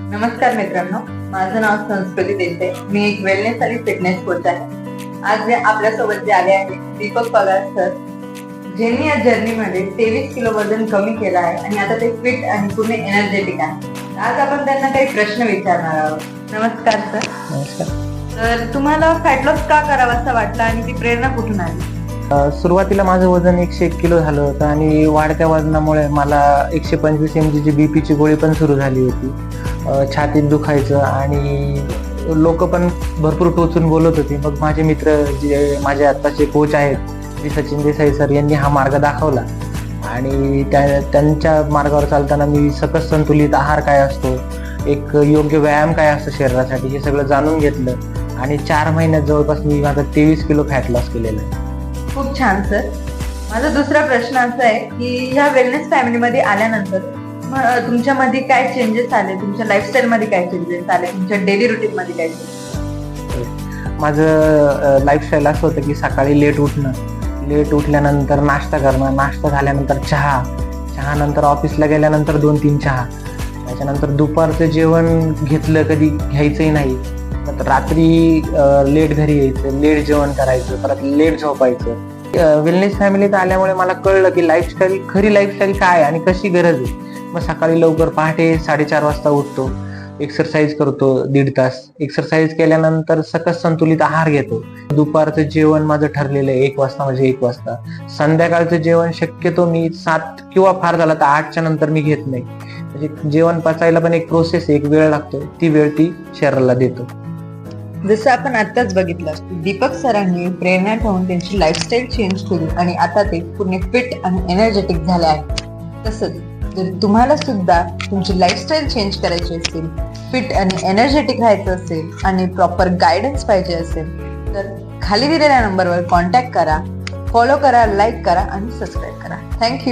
नमस्कार मित्रांनो, माझं नाव संस्कृती देसाई. मी एक वेलनेस आणि फिटनेस कोच आहे. आज आपल्यासोबत जे आले आहेत दीपक पगार सर, ज्यांनी या जर्नीमध्ये 23 किलो वजन कमी केलं आहे आणि आता ते फिट आणि पूर्ण एनर्जेटिक आहे. आज आपण त्यांना काही प्रश्न विचारणार आहोत. नमस्कार सर. नमस्कार. तर तुम्हाला फॅट लॉस का करावासा वाटला आणि ती प्रेरणा कुठून आली? सुरुवातीला माझं वजन 101 किलो झालं होतं आणि वाढत्या वजनामुळे मला 125 mg ची बीपीची गोळी पण सुरू झाली होती. छातीत दुखायचं आणि लोक पण भरपूर टोचून बोलत होते. मग माझे मित्र जे माझे आत्ताचे कोच आहेत श्री सचिन देसाई सर यांनी हा मार्ग दाखवला आणि त्यांच्या मार्गावर चालताना मी सकस संतुलित आहार काय असतो, एक योग्य व्यायाम काय असतो शरीरासाठी, हे सगळं जाणून घेतलं आणि 4 महिन्यात जवळपास मी माझा 23 किलो फॅट लॉस केलेला आहे. खूप छान सर. माझा दुसरा प्रश्न असा आहे की ह्या वेलनेस फॅमिलीमध्ये आल्यानंतर तुमच्यामध्ये काय चेंजेस आले, तुमच्या लाईफस्टाईल मध्ये काय चेंजेस आले, तुमच्या डेली रुटीन मध्ये काय चेंजेस? माझं लाईफस्टाईल असं होतं की सकाळी लेट उठल्यानंतर नाश्ता करणं, नाश्ता झाल्यानंतर चहा नंतर ऑफिसला गेल्यानंतर 2-3 चहा, त्याच्यानंतर दुपारचं जेवण घेतलं कधी घ्यायचंही नाही, रात्री लेट घरी यायचं, लेट जेवण करायचं, परत लेट झोपायचं. वेलनेस फॅमिलीत आल्यामुळे मला कळलं की खरी लाईफस्टाईल काय आणि कशी गरज आहे. मग सकाळी लवकर पहाटे 4:30 वाजता उठतो, एक्सरसाइज करतो 1.5 तास. एक्सरसाइज केल्यानंतर सकस संतुलित आहार घेतो. दुपारचं जेवण माझं ठरलेलं आहे 1 वाजता म्हणजे 1 वाजता. संध्याकाळचं जेवण शक्यतो मी 7 किंवा फार झालं तर 8च्या नंतर मी घेत नाही. म्हणजे जेवण पचायला पण एक प्रोसेस आहे, एक वेळ लागतो, ती वेळ ती शरीराला देतो. जसं आपण आताच बघितलं की दीपक सरांनी प्रेरणा ठेवून त्यांची लाईफस्टाईल चेंज केली आणि आता ते पूर्ण फिट आणि एनर्जेटिक झाले आहे. तसंच जर तुम्हाला सुद्धा तुमची लाईफस्टाईल चेंज करायची असेल, फिट आणि एनर्जेटिक राहायचं असेल आणि प्रॉपर गायडन्स पाहिजे असेल तर खाली दिलेल्या नंबरवर कॉन्टॅक्ट करा, फॉलो करा, लाईक करा आणि सबस्क्राईब करा. थँक्यू.